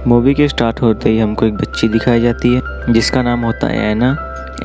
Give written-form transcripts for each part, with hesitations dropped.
Movie के start होते ही हमको एक बच्ची दिखाई जाती है जिसका नाम होता है ऐना।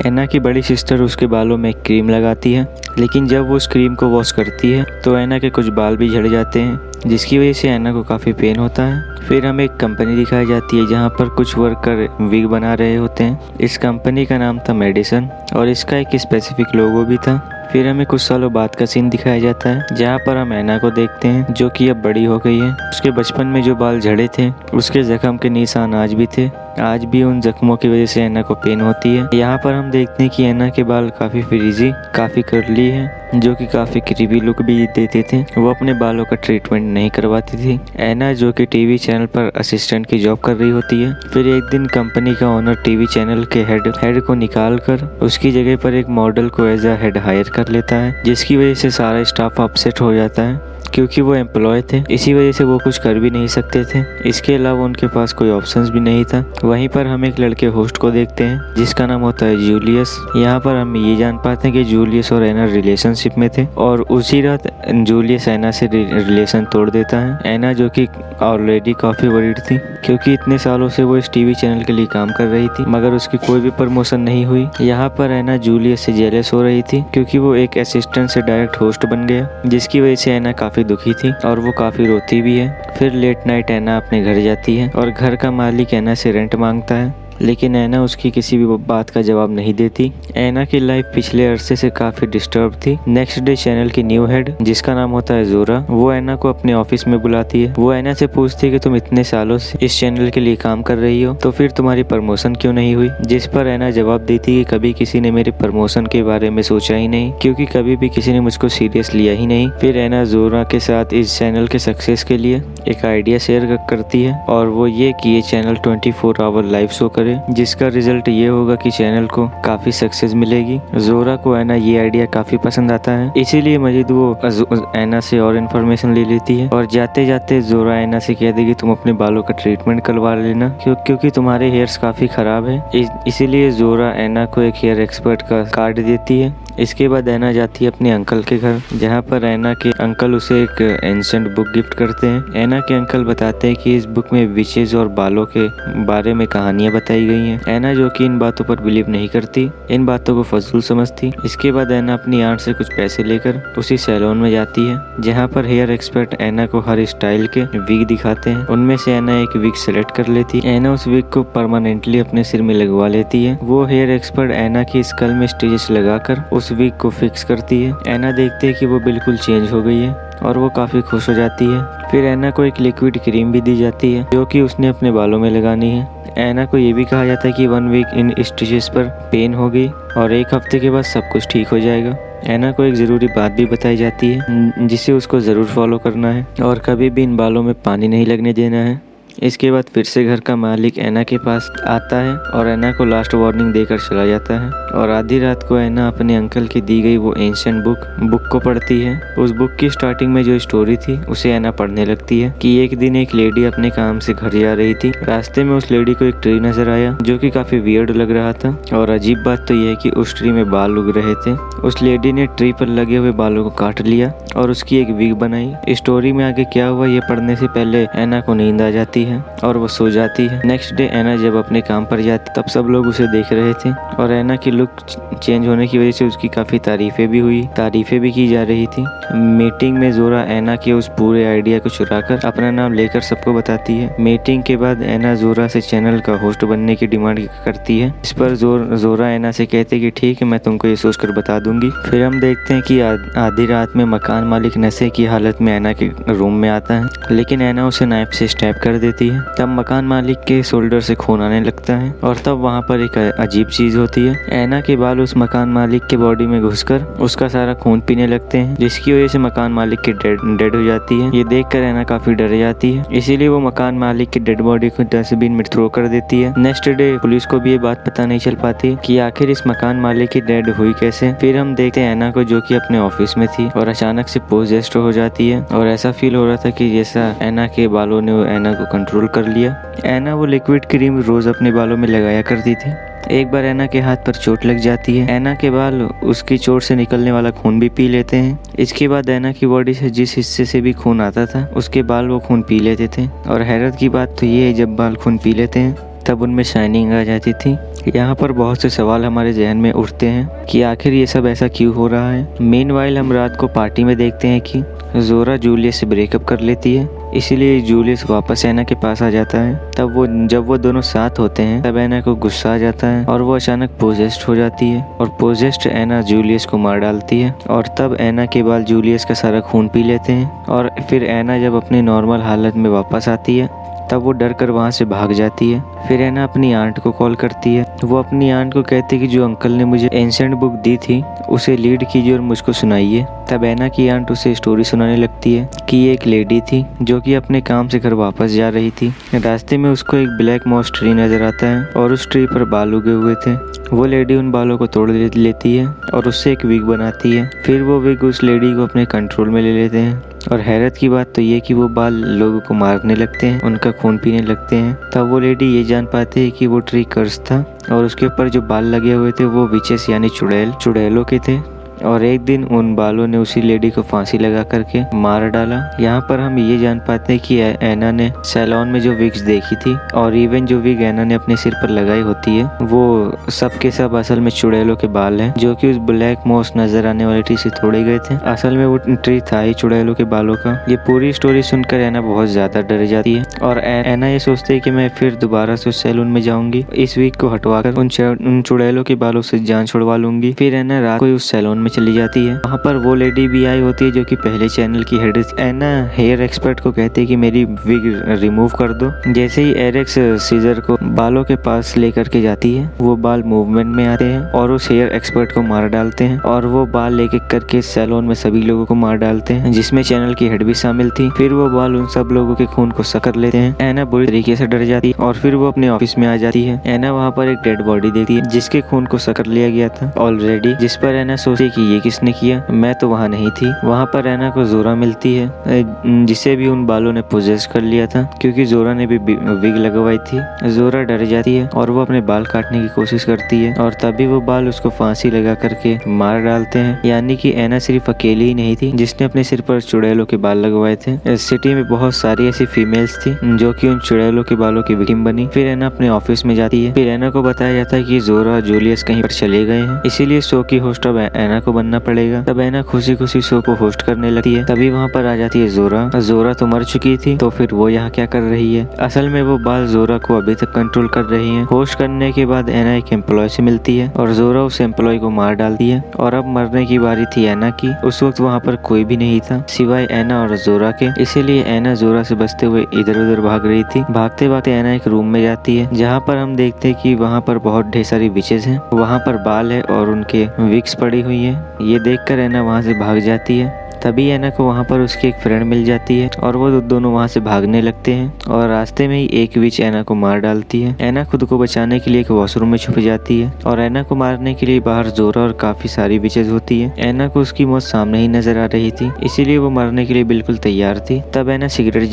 ऐना की बड़ी सिस्टर उसके बालों में एक क्रीम लगाती है, लेकिन जब वो उस क्रीम को वॉश करती है तो ऐना के कुछ बाल भी झड़ जाते हैं, जिसकी वजह से ऐना को काफ़ी पेन होता है। फिर हमें एक कंपनी दिखाई जाती है जहाँ पर कुछ वर्कर विग बना रहे होते हैं। इस कंपनी का नाम था मेडिसन और इसका एक स्पेसिफिक लोगो भी था। फिर हमें कुछ सालों बाद का सीन दिखाया जाता है जहाँ पर हम ऐना को देखते हैं जो कि अब बड़ी हो गई है। उसके बचपन में जो बाल झड़े थे उसके जख्म के निशान आज भी थे। आज भी उन जख्मों की वजह से ऐना को पेन होती है। यहाँ पर हम देखते हैं कि ऐना के बाल काफ़ी फ्रीजी, काफ़ी कर्ली है, जो कि काफ़ी क्रीपी लुक भी देते थे। वो अपने बालों का ट्रीटमेंट नहीं करवाती थी। ऐना जो कि टीवी चैनल पर असिस्टेंट की जॉब कर रही होती है। फिर एक दिन कंपनी का ओनर टीवी चैनल के हेड को निकाल कर उसकी जगह पर एक मॉडल को एज अ हेड हायर कर लेता है, जिसकी वजह से सारा स्टाफ अपसेट हो जाता है क्योंकि वो एम्प्लॉय थे। इसी वजह से वो कुछ कर भी नहीं सकते थे। इसके अलावा उनके पास कोई ऑप्शंस भी नहीं था। वहीं पर हम एक लड़के होस्ट को देखते हैं जिसका नाम होता है जूलियस। यहाँ पर हम ये जान पाते हैं कि जूलियस और ऐना रिलेशनशिप में थे और उसी रात जूलियस ऐना से रिलेशन तोड़ देता है। ऐना जो कि ऑलरेडी काफ़ी वरीड थी क्योंकि इतने सालों से वो इस टीवी चैनल के लिए काम कर रही थी, मगर उसकी कोई भी प्रमोशन नहीं हुई। यहाँ पर ऐना जूलियस से जेलस हो रही थी क्योंकि वो एक असिस्टेंट से डायरेक्ट होस्ट बन गया, जिसकी वजह से ऐना काफ़ी दुखी थी और वो काफ़ी रोती भी है। फिर लेट नाइट ऐना अपने घर जाती है और घर का मालिक ऐना से रेंट मांगता है, लेकिन ऐना उसकी किसी भी बात का जवाब नहीं देती। ऐना की लाइफ पिछले अरसे से काफ़ी डिस्टर्ब थी। नेक्स्ट डे चैनल की न्यू हेड जिसका नाम होता है जोरा, वो ऐना को अपने ऑफिस में बुलाती है। वो ऐना से पूछती है कि तुम इतने सालों से इस चैनल के लिए काम कर रही हो तो फिर तुम्हारी प्रमोशन क्यों नहीं हुई, जिस पर ऐना जवाब देती है कि कभी किसी ने मेरे प्रमोशन के बारे में सोचा ही नहीं क्योंकि कभी भी किसी ने मुझको सीरियस लिया ही नहीं। फिर ऐना जोरा के साथ इस चैनल के सक्सेस के लिए एक आइडिया शेयर करती है और वो ये कि ये चैनल 24 आवर लाइव शो करे, जिसका रिजल्ट ये होगा कि चैनल को काफी सक्सेस मिलेगी। जोरा को ऐना ये आइडिया काफी पसंद आता है, इसीलिए मजीद वो ऐना से और इन्फॉर्मेशन ले लेती है और जाते जाते जोरा ऐना से कह देगी तुम अपने बालों का ट्रीटमेंट करवा लेना क्योंकि तुम्हारे हेयर्स काफी खराब है। इसीलिए जोरा ऐना को एक हेयर एक्सपर्ट का कार्ड देती है। इसके बाद ऐना जाती है अपने अंकल के घर, जहाँ पर ऐना के अंकल उसे एक एंशिएंट बुक गिफ्ट करते हैं। ऐना के अंकल बताते हैं कि इस बुक में विचेज और बालों के बारे में कहानियां बताई गई हैं। ऐना जो कि इन बातों पर बिलीव नहीं करती, इन बातों को फजूल समझती। इसके बाद ऐना अपनी आंट से कुछ पैसे लेकर उसी सैलून में जाती है, जहाँ पर हेयर एक्सपर्ट ऐना को हर स्टाइल के विग दिखाते हैं। उनमें से ऐना एक विग सेलेक्ट कर लेती है। ऐना उस विग को परमानेंटली अपने सिर में लगवा लेती है। वो हेयर एक्सपर्ट ऐना की स्कल में स्टिचेस लगाकर उस विग को फिक्स करती है। ऐना देखती है कि वो बिल्कुल चेंज हो गई है और वो काफ़ी खुश हो जाती है। फिर ऐना को एक लिक्विड क्रीम भी दी जाती है जो कि उसने अपने बालों में लगानी है। ऐना को ये भी कहा जाता है कि 1 वीक इन स्टिचेस पर पेन होगी और 1 हफ्ते के बाद सब कुछ ठीक हो जाएगा। ऐना को एक ज़रूरी बात भी बताई जाती है जिसे उसको ज़रूर फॉलो करना है और कभी भी इन बालों में पानी नहीं लगने देना है। इसके बाद फिर से घर का मालिक ऐना के पास आता है और ऐना को लास्ट वार्निंग देकर चला जाता है और आधी रात को ऐना अपने अंकल की दी गई वो एंशिएंट बुक को पढ़ती है। उस बुक की स्टार्टिंग में जो स्टोरी थी उसे ऐना पढ़ने लगती है कि एक दिन एक लेडी अपने काम से घर जा रही थी। रास्ते में उस लेडी को एक ट्री नजर आया जो कि काफी वियर्ड लग रहा था और अजीब बात तो यह है कि उस ट्री में बाल उग रहे थे। उस लेडी ने ट्री पर लगे हुए बालों को काट लिया और उसकी एक विग बनाई। स्टोरी में आगे क्या हुआ ये पढ़ने से पहले ऐना को नींद आ जाती है और वो सो जाती है। नेक्स्ट डे ऐना जब अपने काम पर जाती तब सब लोग उसे देख रहे थे और ऐना की लुक चेंज होने की वजह से उसकी काफी तारीफें भी की जा रही थी। मीटिंग में जोरा ऐना के उस पूरे आइडिया को चुराकर अपना नाम लेकर सबको बताती है। मीटिंग के बाद ऐना जोरा से चैनल का होस्ट बनने की डिमांड करती है। इस पर जोरा ऐना से कहते कि ठीक है मैं तुमको ये सोचकर बता दूंगी। फिर हम देखते हैं कि आधी रात में मकान मालिक नशे की हालत में ऐना के रूम में आता है, लेकिन ऐना उसे नाइफ से स्टैब कर देती है। तब मकान मालिक के शोल्डर से खून आने लगता है और तब वहाँ पर एक अजीब चीज होती है। ऐना के बाल उस मकान मालिक के बॉडी में घुसकर उसका सारा खून पीने लगते हैं, जिसकी वजह से मकान मालिक की डेड हो जाती है। ये देखकर ऐना काफी डर जाती है, इसीलिए वो मकान मालिक की डेड बॉडी को डस्टबिन में थ्रो कर देती है। नेक्स्ट डे पुलिस को भी ये बात पता नहीं चल पाती कि आखिर इस मकान मालिक की डेड हुई कैसे। फिर हम देखते हैं ऐना को जो कि अपने ऑफिस में थी और अचानक से पोजेस्ड हो जाती है और ऐसा फील हो रहा था कि जैसा ऐना के बालों ने ऐना को कंट्रोल कर लिया। ऐना वो लिक्विड क्रीम रोज अपने बालों में लगाया करती थी। एक बार ऐना के हाथ पर चोट लग जाती है। ऐना के बाल उसकी चोट से निकलने वाला खून भी पी लेते हैं। इसके बाद ऐना की बॉडी से जिस हिस्से से भी खून आता था उसके बाल वो खून पी लेते थे। और हैरत की बात तो ये है, जब बाल खून पी लेते हैं तब उनमें शाइनिंग आ जाती थी। यहाँ पर बहुत से सवाल हमारे जहन में उठते हैं कि आखिर ये सब ऐसा क्यों हो रहा है। मीनवाइल हम रात को पार्टी में देखते हैं कि जोरा जूलियस से ब्रेकअप कर लेती है, इसीलिए जूलियस वापस ऐना के पास आ जाता है। जब वो दोनों साथ होते हैं तब ऐना को गुस्सा आ जाता है और वो अचानक पोजेस्ड हो जाती है और पोजेस्ड ऐना जूलियस को मार डालती है। और तब ऐना के बाल जूलियस का सारा खून पी लेते हैं। और फिर ऐना जब अपनी नॉर्मल हालत में वापस आती है तब वो डर कर वहाँ से भाग जाती है। फिर ऐना अपनी आंट को कॉल करती है। वो अपनी आंट को कहती है कि जो अंकल ने मुझे एंशिएंट बुक दी थी उसे लीड कीजिए और मुझको सुनाइए। तब ऐना की आंट उसे स्टोरी सुनाने लगती है कि एक लेडी थी जो कि अपने काम से घर वापस जा रही थी। रास्ते में उसको एक ब्लैक मॉस ट्री नजर आता है और उस ट्री पर बाल उगे हुए थे। वो लेडी उन बालों को तोड़ लेती है और उससे एक विग बनाती है। फिर वो विग उस लेडी को अपने कंट्रोल में ले लेते हैं। और हैरत की बात तो ये कि वो बाल लोगों को मारने लगते हैं, उनका खून पीने लगते हैं। तब वो लेडी ये जान पाती है कि वो ट्री कर्स था और उसके ऊपर जो बाल लगे हुए थे वो विचेस यानी चुड़ैलों के थे। और एक दिन उन बालों ने उसी लेडी को फांसी लगा करके मार डाला। यहाँ पर हम ये जान पाते हैं कि ऐना ने सैलून में जो विग्स देखी थी और इवन जो विग ऐना ने अपने सिर पर लगाई होती है वो सब के सब असल में चुड़ैलों के बाल हैं, जो कि उस ब्लैक मॉस नजर आने वाली ट्री से तोड़े गए थे। असल में वो ट्री था ही चुड़ैलों के बालों का। ये पूरी स्टोरी सुनकर ऐना बहुत ज्यादा डर जाती है और ऐना ये सोचती है कि मैं फिर दोबारा से उस सैलून में जाऊंगी, इस विग को हटवाकर उन चुड़ैलों के बालों से जान छुड़वा लूंगी। फिर ऐना रात को उस सैलून में चली जाती है। वहाँ पर वो लेडी भी आई होती है जो कि पहले चैनल की हेड थी। ऐना हेयर एक्सपर्ट को कहती है कि मेरी विग रिमूव कर दो। जैसे ही एरेक्स सीजर को बालों के पास लेकर के जाती है वो बाल मूवमेंट में आते हैं और उस हेयर एक्सपर्ट को मार डालते हैं और वो बाल लेके करके सैलून में सभी लोगों को मार डालते हैं, जिसमें चैनल की हेड भी शामिल थी। फिर वो बाल उन सब लोगों के खून को सकर लेते हैं। ऐना बुरी तरीके से डर जाती है और फिर वो अपने ऑफिस में आ जाती है। ऐना वहाँ पर एक डेड बॉडी देखती है जिसके खून को सकर लिया गया था ऑलरेडी, जिस पर ऐना सोचती कि ये किसने किया, मैं तो वहाँ नहीं थी। वहाँ पर ऐना को जोरा मिलती है जिसे भी उन बालों ने पोजेस कर लिया था, क्योंकि जोरा ने भी विग लगवाई थी। जोरा डर जाती है और वो अपने बाल काटने की कोशिश करती है और तभी वो बाल उसको फांसी लगा करके मार डालते हैं। यानी कि ऐना सिर्फ अकेली ही नहीं थी जिसने अपने सिर पर चुड़ैलों के बाल लगवाए थे। इस सिटी में बहुत सारी ऐसी फीमेल्स थी जो कि उन चुड़ैलों के बालों की विक्टिम बनी। फिर ऐना अपने ऑफिस में जाती है। फिर ऐना को बताया जाता है कि जोरा जूलियस कहीं पर चले गए हैं, इसीलिए शो की होस्ट अब ऐना को बनना पड़ेगा। तब ऐना खुशी खुशी शो को होस्ट करने लगती है। तभी वहाँ पर आ जाती है जोरा। जोरा तो मर चुकी थी तो फिर वो यहाँ क्या कर रही है। असल में वो बाल जोरा को अभी तक कंट्रोल कर रही है। होस्ट करने के बाद ऐना एक एम्प्लॉय से मिलती है और जोरा उस एम्प्लॉय को मार डालती है। और अब मरने की बारी थी ऐना की। उस वक्त वहाँ पर कोई भी नहीं था सिवाय ऐना और जोरा के, इसीलिए ऐना जोरा से बचते हुए इधर उधर भाग रही थी। भागते भागते ऐना एक रूम में जाती है जहाँ पर हम देखते हैं कि वहाँ पर बहुत ढेर सारी विचेस हैं। वहाँ पर बाल है और उनके विग्स पड़ी हुई है। ये देखकर ऐना वहाँ से भाग जाती है। तभी ऐना को वहाँ पर उसकी एक फ्रेंड मिल जाती है और वो दोनों वहाँ से भागने लगते हैं और रास्ते में ही एक विच ऐना को मार डालती है। ऐना खुद को बचाने के लिए एक वॉशरूम में छुप जाती है और ऐना को मारने के लिए बाहर जोरा और काफी सारी विचेस होती है। ऐना को उसकी मौत सामने ही नजर आ रही थी, इसीलिए वो मरने के लिए बिल्कुल तैयार थी। तब ऐना सिगरेट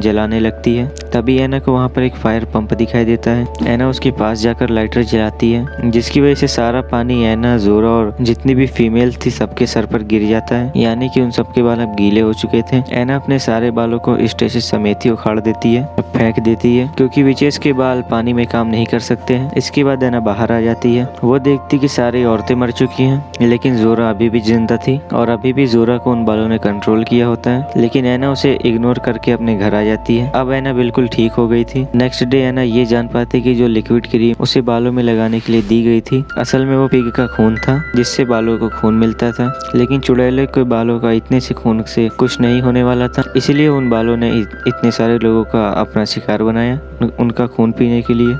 जलाने लगती है। तभी ऐना को वहाँ पर एक फायर पंप दिखाई देता है। ऐना उसके पास जाकर लाइटर जलाती है, जिसकी वजह से सारा पानी ऐना, जोरा और जितनी भी फीमेल थी सबके सर पर गिर जाता है। यानी कि उन सबके बाल अब गीले हो चुके थे। ऐना अपने सारे बालों को स्टेज समेत ही उखाड़ देती है, फेंक देती है, क्योंकि विचेस के बाल पानी में काम नहीं कर सकते हैं। इसके बाद ऐना बाहर आ जाती है। वो देखती कि सारी औरतें मर चुकी हैं, लेकिन जोरा अभी भी जिंदा थी और अभी भी जोरा को उन बालों ने कंट्रोल किया होता है। लेकिन ऐना उसे इग्नोर करके अपने घर आ जाती है। अब ऐना बिल्कुल ठीक हो गई थी। नेक्स्ट डे ऐना ये जान पाती कि जो लिक्विड क्रीम उसे बालों में लगाने के लिए दी गई थी असल में वो पिग का खून था, जिससे बालों को खून मिलता था। लेकिन चुड़ैलों के बालों का इतने से खून से कुछ नहीं होने वाला था, इसलिए उन बालों ने इतने सारे लोगों का अपना शिकार बनाया उनका खून पीने के लिए।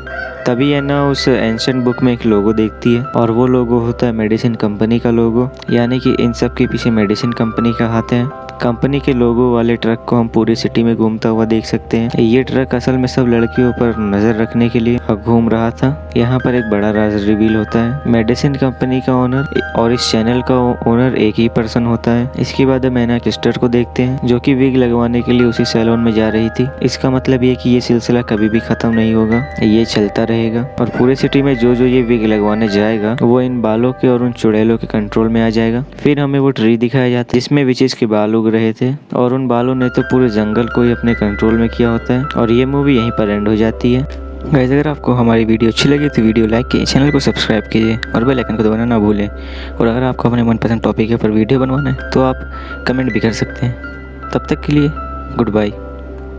तभी ऐना उस एंशिएंट बुक में एक लोगो देखती है और वो लोगो होता है मेडिसिन कंपनी का लोगो, यानी कि इन सब के पीछे मेडिसिन कंपनी का हाथ है। कंपनी के लोगो वाले ट्रक को हम पूरी सिटी में घूमता हुआ देख सकते हैं। ये ट्रक असल में सब लड़कियों पर नजर रखने के लिए घूम रहा था। यहाँ पर एक बड़ा राज रिवील होता है। मेडिसिन कंपनी का ओनर और इस चैनल का ओनर एक ही पर्सन होता है। इसके बाद हम ऐना की सिस्टर को देखते हैं जो कि विग लगवाने के लिए उसी सैलून में जा रही थी। इसका मतलब ये कि ये सिलसिला कभी भी खत्म नहीं होगा, ये चलता रहेगा और पूरे सिटी में जो ये विग लगवाने जाएगा वो इन बालों के और उन चुड़ैलों के कंट्रोल में आ जाएगा। फिर हमें वो ट्री दिखाया जाता है जिसमें विचेस के बाल उग रहे थे और उन बालों ने तो पूरे जंगल को ही अपने कंट्रोल में किया होता है और ये मूवी यहीं पर एंड हो जाती है। गाइस, अगर आपको हमारी वीडियो अच्छी लगी तो वीडियो लाइक कीजिए, चैनल को सब्सक्राइब कीजिए और बेल आइकन को दबाना ना भूलें। और अगर आपको अपने मनपसंद टॉपिक के ऊपर वीडियो बनवाना है तो आप कमेंट भी कर सकते हैं। तब तक के लिए गुड बाय।